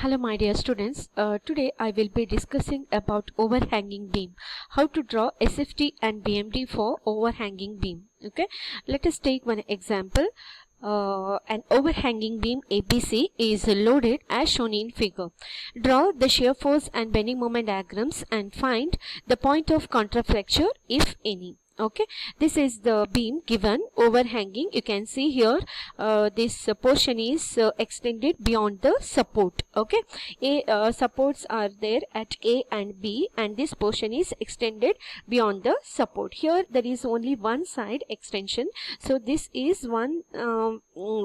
Hello my dear students, today I will be discussing about overhanging beam, how to draw SFT and BMD for overhanging beam. Okay, let us take one example. An overhanging beam ABC is loaded as shown in figure. Draw the shear force and bending moment diagrams and find the point of contraflexure if any. Okay, this is the beam given overhanging. You can see here this portion is extended beyond the support. Okay, supports are there at A and B, and this portion is extended beyond the support. Here there is only one side extension, so this is one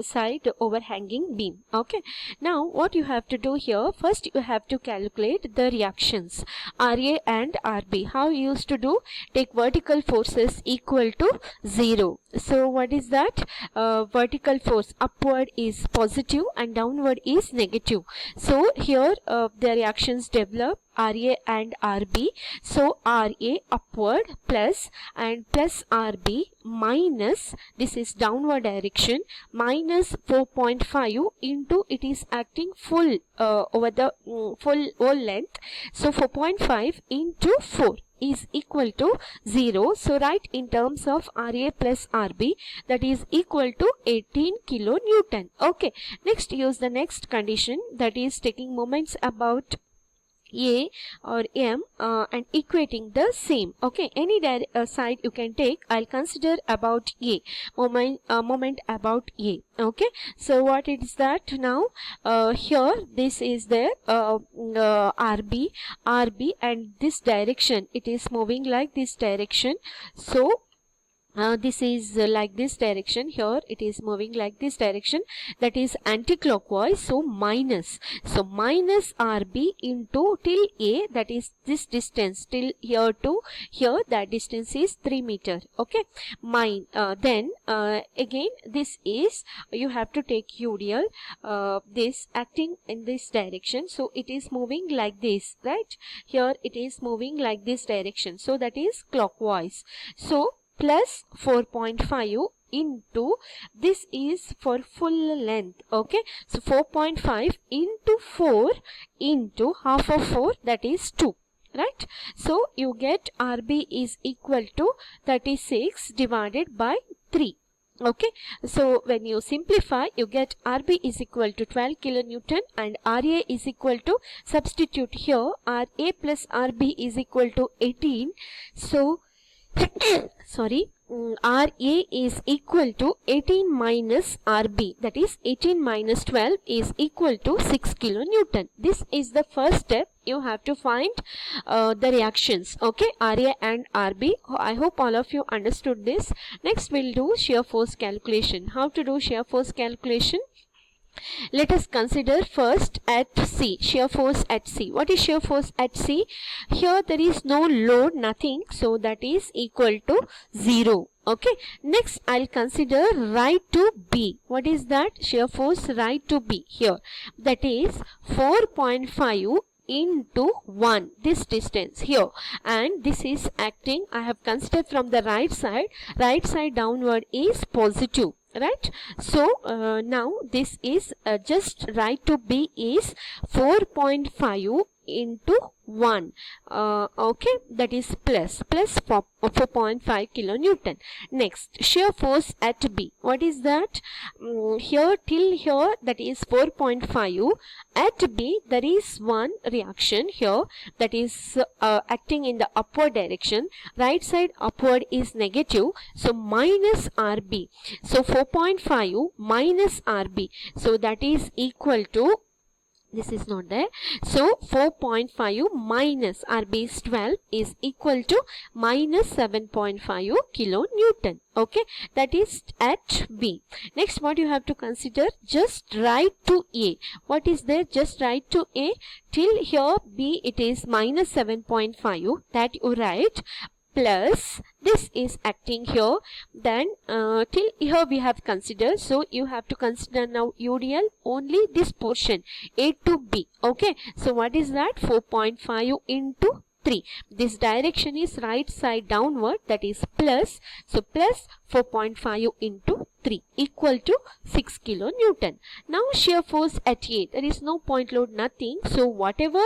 side overhanging beam. Okay, now what you have to do here, first you have to calculate the reactions RA and RB. How you used to do? Take vertical forces equal to 0. So what is that? Vertical force upward is positive and downward is negative. So here the reactions develop RA and RB. So RA upward plus and plus RB minus, this is downward direction, minus 4.5 into, it is acting full over the full whole length. So 4.5 into 4 is equal to 0. So write in terms of RA plus RB, that is equal to 18 kilonewton. Okay, next use the next condition, that is taking moments about A or M and equating the same. Okay, any side you can take. I'll consider about A, moment about A. Okay, so what is that now? Here this is there RB, and this direction, it is moving like this direction. So this is like this direction. Here it is moving like this direction, that is anti-clockwise. So minus RB into till A, that is this distance till here to here, that distance is 3 meter. Okay, then again this is, you have to take UDL, this acting in this direction, so it is moving like this, right? Here it is moving like this direction, so that is clockwise. So plus 4.5 into, this is for full length. Okay, so 4.5 into 4 into half of 4, that is 2, right? So you get RB is equal to 36 divided by 3. Okay, so when you simplify, you get RB is equal to 12 kilonewton and RA is equal to, substitute here, RA plus RB is equal to 18. So sorry, RA is equal to 18 minus RB, that is 18 minus 12 is equal to 6 kilonewton. This is the first step. You have to find the reactions. Okay, RA and RB. I hope all of you understood this. Next we'll do shear force calculation. How to do shear force calculation? Let us consider first at C, shear force at C. What is shear force at C? Here there is no load, nothing, so that is equal to 0. Okay, next I'll consider right to B. What is that? Shear force right to B here, that is 4.5 into 1, this distance here, and this is acting, I have considered from the right side downward is positive, right? So now this is just right to B is 4.5 into 1. Okay, that is plus 4.5 kilonewton. Next, shear force at B. What is that? Here till here, that is 4.5. At B there is one reaction here, that is acting in the upward direction. Right side upward is negative, so minus RB. So 4.5 minus RB, so that is equal to, this is not there, so 4.5 minus RB is 12 is equal to minus 7.5 kilonewton. Okay, that is at B. Next, what you have to consider, just right to A. What is there? Just right to A. Till here B, it is minus 7.5, that you write, plus this is acting here, then till here we have considered, so you have to consider now UDL only this portion A to B. Okay, so what is that? 4.5 into 3. This direction is right side downward, that is plus, so plus 4.5 into 3. 3 equal to 6 kilonewton. Now shear force at A, there is no point load, nothing. So whatever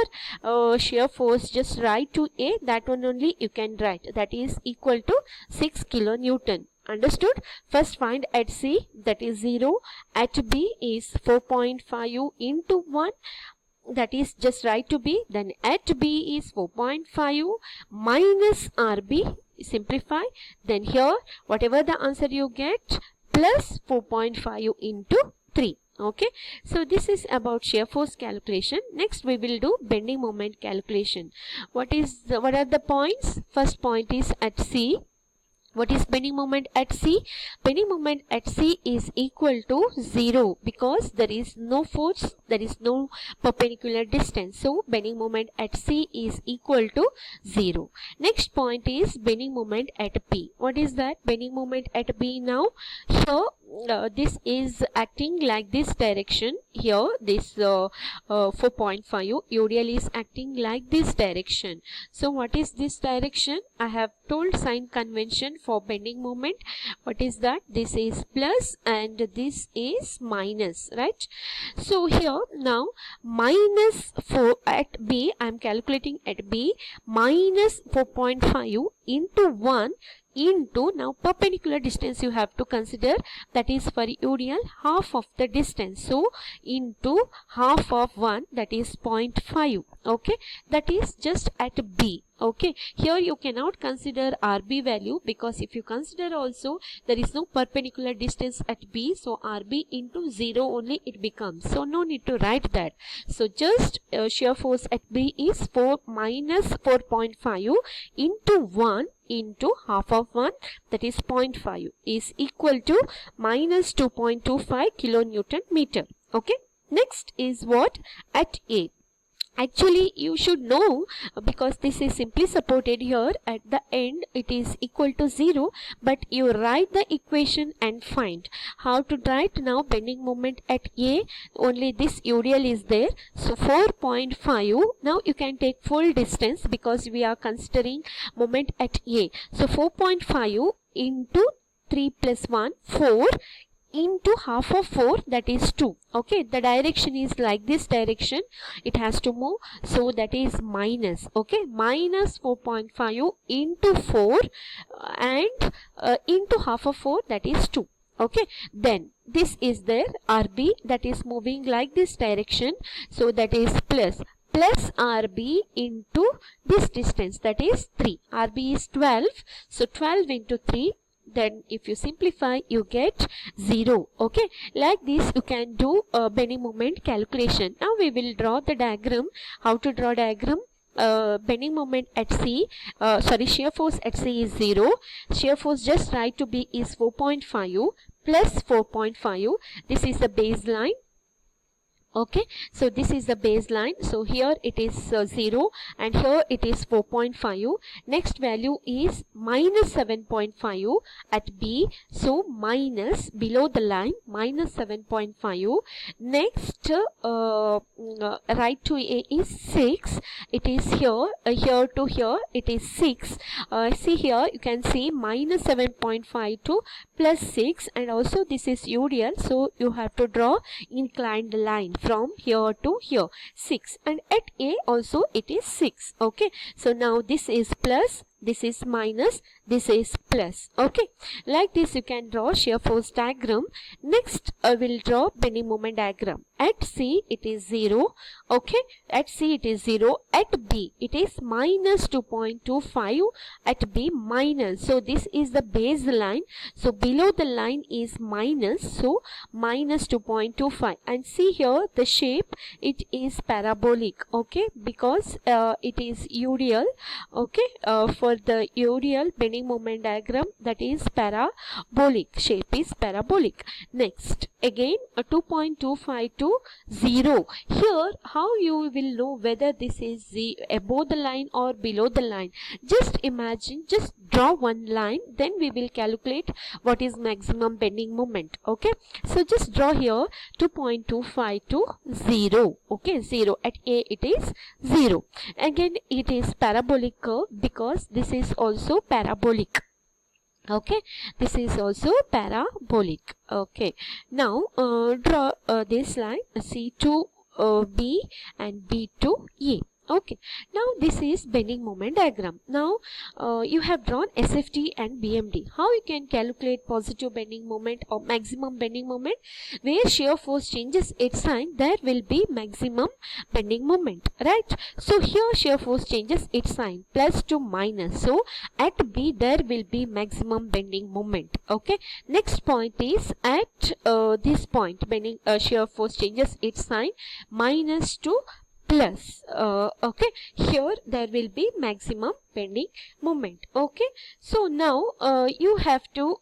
shear force, just write to A, that one only you can write, that is equal to 6 kilonewton. Understood? First find at C, that is 0. At B is 4.5 into 1. That is just write to B. Then at B is 4.5 minus RB. Simplify. Then here whatever the answer you get plus 4.5 into 3. Okay. So this is about shear force calculation. Next we will do bending moment calculation. What are the points? First point is at C. What is bending moment at C? Bending moment at C is equal to 0 because there is no force, there is no perpendicular distance. So bending moment at C is equal to 0. Next point is bending moment at B. What is that? Bending moment at B now. Here this is acting like this direction. Here this 4.5 UDL is acting like this direction. So what is this direction? I have told sign convention for bending moment. What is that? This is plus and this is minus, right? So here now minus 4 at B, I am calculating at B, minus 4.5 into 1 into, now perpendicular distance you have to consider, that is for UDL half of the distance. So into half of 1, that is 0.5. Okay, that is just at B. Okay, here you cannot consider RB value because if you consider also there is no perpendicular distance at B, so RB into 0 only it becomes. So no need to write that. So just shear force at B is 4 minus 4.5 into 1 into half of 1, that is 0.5, is equal to minus 2.25 kilonewton meter. Okay, next is what? At A. Actually you should know because this is simply supported here. At the end it is equal to 0, but you write the equation and find how to write. Now bending moment at A, only this UDL is there, so 4.5. Now you can take full distance because we are considering moment at A. So 4.5 into 3 plus 1, 4 into half of 4, that is 2. Okay, the direction is like this direction, it has to move, so that is minus. Okay, minus 4.5 into 4 and into half of 4, that is 2. Okay, then this is there RB, that is moving like this direction, so that is plus RB into this distance, that is 3. RB is 12, so 12 into 3, then if you simplify you get 0. Okay, like this you can do bending moment calculation. Now we will draw the diagram. How to draw diagram? Bending moment at C, shear force at C is 0. Shear force just write to B is 4.5 plus 4.5. This is the baseline. Okay, so this is the baseline. So here it is 0 and here it is 4.5. Next value is minus 7.5 at B. So minus below the line minus 7.5. Next right to A is 6. It is here, here to here it is 6. See here you can see minus 7.5 to plus 6, and also this is UDL. So you have to draw inclined line from here to here, 6, and at A also it is 6. Okay, so now this is plus, this is minus, this is plus. Okay, like this you can draw shear force diagram. Next I will draw bending moment diagram. At C it is 0. Okay, at C it is 0. At B it is minus 2.25. At B minus, so this is the baseline, so below the line is minus, so minus 2.25. and see here the shape, it is parabolic. Okay, because it is UDL. Okay, for the UDL bending moment diagram, that is parabolic, shape is parabolic. Next again 2.25 to 0. Here how you will know whether this is above the line or below the line? Just imagine, just draw one line, then we will calculate what is maximum bending moment. Okay, so just draw here 2.25 to 0. Okay, 0 at A it is 0. Again it is parabolic curve because this is also parabolic. Okay, this is also parabolic. Okay, now draw this line C to B and B to A. Okay, now this is bending moment diagram. Now you have drawn SFT and BMD. How you can calculate positive bending moment or maximum bending moment? Where shear force changes its sign, there will be maximum bending moment, right? So here shear force changes its sign, plus to minus. So at B there will be maximum bending moment. Okay, next point is at this point, bending shear force changes its sign, minus to plus. Okay, here there will be maximum bending moment. Okay, so now you have to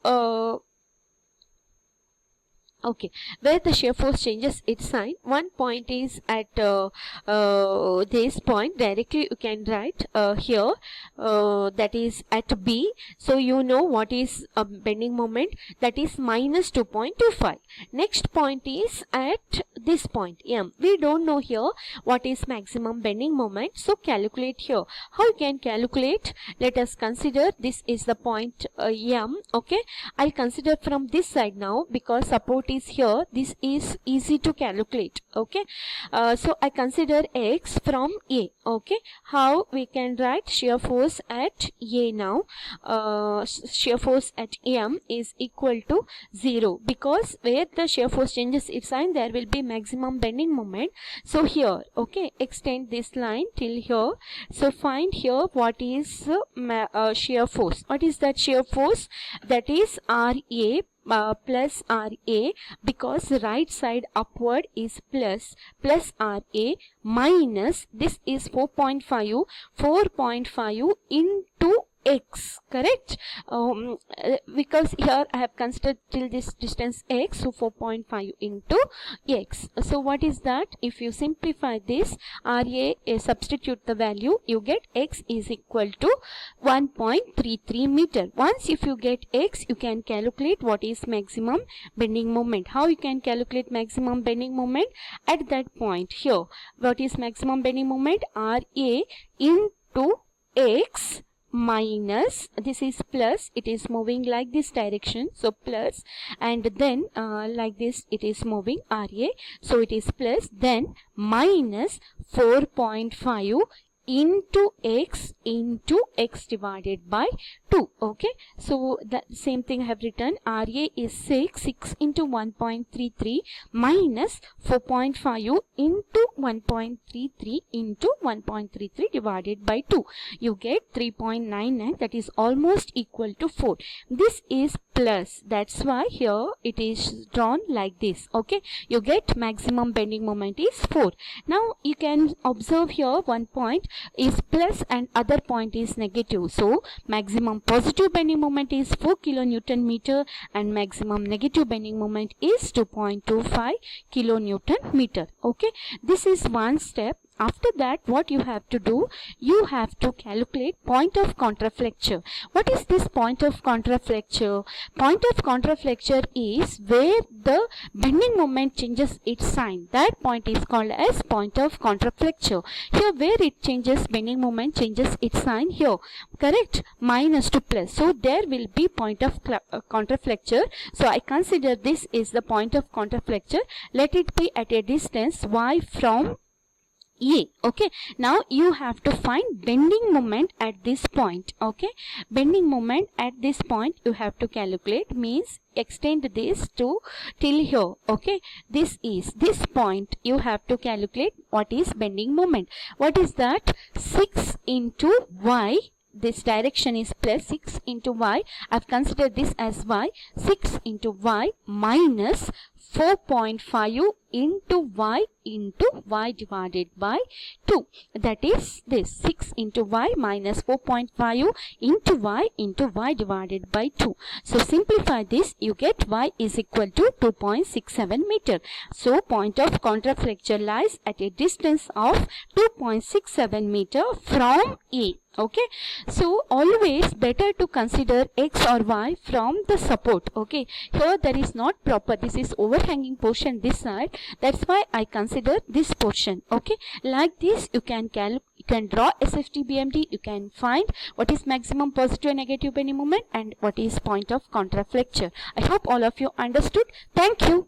okay, where the shear force changes its sign, one point is at this point. Directly you can write here, that is at B. So you know what is a bending moment, that is minus 2.25. Next point is at this point M. We don't know here what is maximum bending moment, so calculate here. How you can calculate? Let us consider this is the point M. Okay, I'll consider from this side now, because support is here. This is easy to calculate. Okay, so I consider X from A. Okay, how we can write shear force at A now? Shear force at M is equal to 0, because where the shear force changes its sign, there will be maximum bending moment. So here, okay, extend this line till here. So find here what is shear force. What is that shear force? That is RA plus RA, because right side upward is plus RA minus, this is 4.5 into X, correct? Because here I have considered till this distance X, so 4.5 into X. So what is that? If you simplify this, RA substitute the value, you get X is equal to 1.33 meter. Once if you get X, you can calculate what is maximum bending moment. How you can calculate maximum bending moment? At that point here, what is maximum bending moment? RA into X minus, this is plus, it is moving like this direction, so plus, and then like this it is moving RA, so it is plus, then minus 4.5 into X divided by 2. Okay, so that same thing I have written. RA is 6 into 1.33 minus 4.5 into 1.33 into 1.33 divided by 2. You get 3.99, that is almost equal to 4. This is plus, that's why here it is drawn like this. Okay, you get maximum bending moment is 4. Now you can observe here one point is plus and other point is negative. So maximum positive bending moment is 4 kilonewton meter and maximum negative bending moment is 2.25 kilonewton meter. Okay, this is one step. After that, what you have to do? You have to calculate point of contraflexure. What is this point of contraflexure? Point of contraflexure is where the bending moment changes its sign. That point is called as point of contraflexure. Here where it changes, bending moment changes its sign here. Correct? Minus to plus. So there will be point of contraflexure. So I consider this is the point of contraflexure. Let it be at a distance y from A. Okay, now you have to find bending moment at this point. Okay, bending moment at this point you have to calculate, means extend this to till here. Okay, this is this point, you have to calculate what is bending moment. What is that? 6 into y, this direction is plus, 6 into y, I've considered this as y, 6 into y minus 4.5 into y divided by 2. That is this 6 into y minus 4.5 into y divided by 2. So simplify this, you get y is equal to 2.67 meter. So point of contraflexure lies at a distance of 2.67 meter from A. Okay, so always better to consider x or y from the support. Okay, here there is not proper, this is overhanging portion this side, That's why I consider this portion. Okay, like this you can draw SFT BMD. You can find what is maximum positive and negative bending moment and what is point of contraflexure. I hope all of you understood. Thank you.